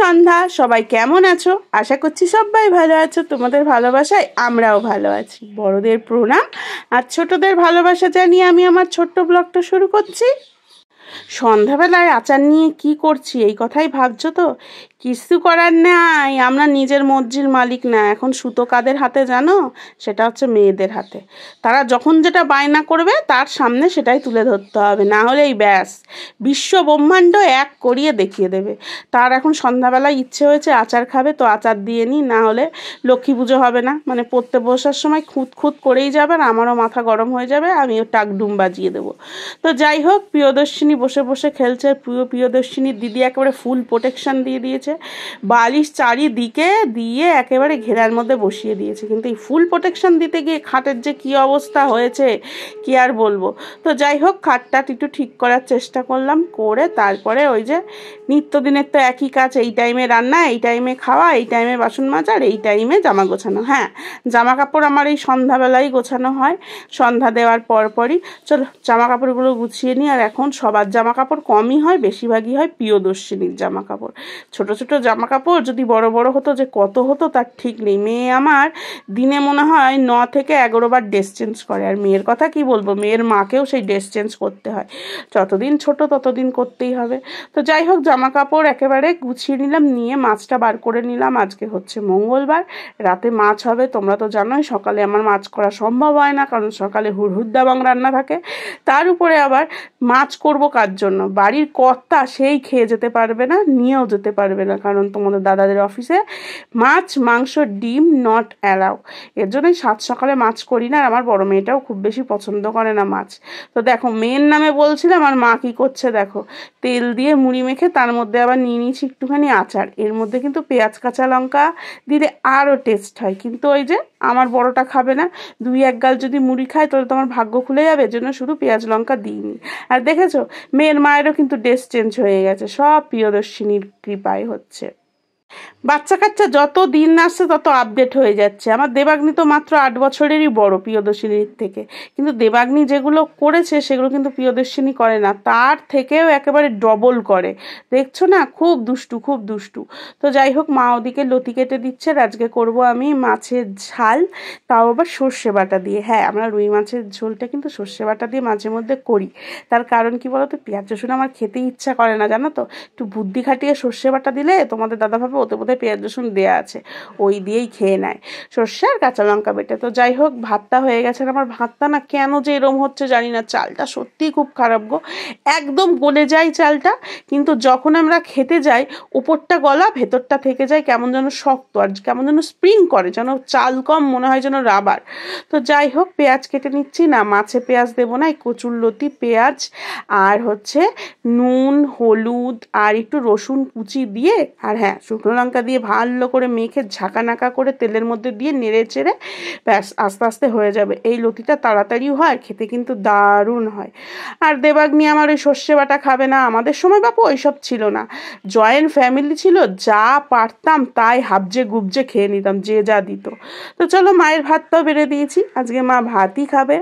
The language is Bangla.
সন্ধ্যা, সবাই কেমন আছো? আশা করছি সবাই ভালো আছো। তোমাদের ভালোবাসায় আমরাও ভালো আছি। বড়দের প্রণাম আর ছোটদের ভালোবাসা জানিয়ে আমি আমার ছোট্ট ব্লগটা শুরু করছি। সন্ধ্যাবেলায় আচার নিয়ে কি করছি এই কথাই ভাবছো তো? কিছু করার নাই, আমরা নিজের মর্জির মালিক না। এখন সুতো কাদের হাতে জানো? সেটা হচ্ছে মেয়েদের হাতে। তারা যখন যেটা বায়না করবে তার সামনে সেটাই তুলে ধরতে হবে, না হলে এই ব্যাস বিশ্ব ব্রহ্মাণ্ড এক করিয়ে দেখিয়ে দেবে। তার এখন সন্ধ্যাবেলায় ইচ্ছে হয়েছে আচার খাবে, তো আচার দিয়ে নিই, না হলে লক্ষ্মী পুজো হবে না। মানে পড়তে বসার সময় খুঁত খুঁত করেই যাবে আর আমারও মাথা গরম হয়ে যাবে, আমিও টাক ডুম বাজিয়ে দেবো। তো যাই হোক, প্রিয়দর্শিনী বসে বসে খেলছে। প্রিয়দর্শিনীর দিদি একেবারে ফুল প্রোটেকশন দিয়ে দিয়েছে, বালিশ চারিদিকে দিয়ে একেবারে ঘেরার মধ্যে বসিয়ে দিয়েছে। কিন্তু এই ফুল প্রোটেকশন দিতে গিয়ে খাটের যে কী অবস্থা হয়েছে কি আর বলবো। তো যাই হোক, খাটটা একটু ঠিক করার চেষ্টা করলাম, করে তারপরে ওই যে নিত্যদিনের তো একই কাজ, এই টাইমে রান্না, এই টাইমে খাওয়া, এই টাইমে বাসন মাজা আর এই টাইমে জামা গোছানো। হ্যাঁ, জামা কাপড় আমার এই সন্ধ্যাবেলাই গোছানো হয়, সন্ধ্যা দেওয়ার পরপরই। চলো জামা কাপড়গুলো গুছিয়ে নিই। আর এখন সবার জামা কাপড় কমই হয়, বেশিরভাগই হয় প্রিয়দর্শিনীর জামা কাপড়। ছোট ছোট জামা কাপড় যদি বড় বড় হতো যে কত হতো তার ঠিক নেই। মেয়ে আমার দিনে মনে হয় 9 থেকে 11 বার ড্রেস চেঞ্জ করে। আর মেয়ের কথা কি বলবো, মেয়ের মাকেও সেই ড্রেস চেঞ্জ করতে হয়। যতদিন ছোট ততদিন করতেই হবে। তো যাই হোক, জামা কাপড় একেবারে গুছিয়ে নিলাম, নিয়ে মাছটা বার করে নিলাম। আজকে হচ্ছে মঙ্গলবার, রাতে মাছ হবে। তোমরা তো জানোই সকালে আমার মাছ করা সম্ভব হয় না, কারণ সকালে হুড়হুড়দাবাং রান্না থাকে। তার উপরে আবার মাছ করব কার জন্য? বাড়ির কর্তা সেই খেয়ে যেতে পারবে না, নিয়েও যেতে পারবে না, কারণ তোমাদের দাদাদের অফিসে মাছ মাংস ডিম নট অ্যালাউ। এর জন্যই সাত সকালে মাছ করি না। আর আমার বড় মেয়েটাও খুব বেশি পছন্দ করে না মাছ। তো দেখো, মেয়ের নামে বলছিলাম আর মা কী করছে দেখো, তেল দিয়ে মুড়ি মেখে তার মধ্যে আবার নিয়ে নিয়েছি একটুখানি আচার। এর মধ্যে কিন্তু পেঁয়াজ কাঁচা লঙ্কা দিলে আরও টেস্ট হয়, কিন্তু ওই যে আমার বড়টা খাবে না। 2-1 গাল যদি মুড়ি খায় তাহলে তোমার ভাগ্য খুলে যাবে, এর জন্য শুধু পেঁয়াজ লঙ্কা দিইনি। আর দেখেছো, মেয়ের মায়েরও কিন্তু ড্রেস চেঞ্জ হয়ে গেছে, সব প্রিয়দর্শিনীর কৃপায় হচ্ছে। বাচ্চা কাচ্চা যত দিন আসছে তত আপডেট হয়ে যাচ্ছে। আমার দেবাগ্নি তো মাত্র 8 বছরেরই বড় প্রিয়দর্শিনীর থেকে, কিন্তু দেবাগ্নি যেগুলো করেছে সেগুলো কিন্তু প্রিয়দর্শিনী করে না, তার থেকেও একেবারে ডবল করে। দেখছো না, খুব দুষ্টু, খুব দুষ্টু। তো যাই হোক, মা ওদিকে লতি কেটে দিচ্ছে। আর আজকে করবো আমি মাছের ঝাল, তাও আবার সর্ষে বাটা দিয়ে। হ্যাঁ, আমরা রুই মাছের ঝোলটা কিন্তু সর্ষে বাটা দিয়ে মাঝে মধ্যে করি। তার কারণ কি বলো তো, পেঁয়াজ রসুন আমার খেতে ইচ্ছা করে না, জানো তো। একটু বুদ্ধি খাটিয়ে সর্ষে বাটা দিলে তোমাদের দাদা ভাবে ওতে বোধহয় পেঁয়াজ রসুন দেওয়া আছে, ওই দিয়েই খেয়ে নেয়, সর্ষে আর কাঁচা লঙ্কা বেটে। তো যাই হোক, ভাতটা হয়ে গেছে। আমার ভাতটা না কেন যে এরম হচ্ছে জানি না, চালটা সত্যিই খুব খারাপ গো। একদম গলে যায় চালটা, কিন্তু যখন আমরা খেতে যাই উপরটা গলা, ভেতরটা থেকে যায় কেমন যেন শক্ত, আর কেমন যেন স্প্রিং করে, যেন চাল কম মনে হয়, যেন রাবার। তো যাই হোক, পেঁয়াজ কেটে নিচ্ছি। না, মাছে পেঁয়াজ দেবো না, এই কচুরলতি পেঁয়াজ আর হচ্ছে নুন হলুদ আর একটু রসুন কুচি দিয়ে, আর হ্যাঁ শুকনো লঙ্কা দিয়ে ভালো করে মেখে ঝাঁকানাকা করে তেলের মধ্যে দিয়ে নেড়ে চেড়ে ব্যাস আস্তে আস্তে হয়ে যাবে। এই লতিটা তাড়াতাড়িও হয়, খেতে কিন্তু দারুণ হয়। আর দেবাগ্নি আমার ওই সর্ষে বাটা খাবে না। আমাদের সময় বাপু ওইসব ছিল না, জয়েন্ট ফ্যামিলি ছিল, যা পারতাম তাই হাবজে গুবজে খেয়ে নিতাম, যে যা দিত। তো চলো, মায়ের ভাতটাও বেড়ে দিয়েছি, আজকে মা ভাতই খাবে।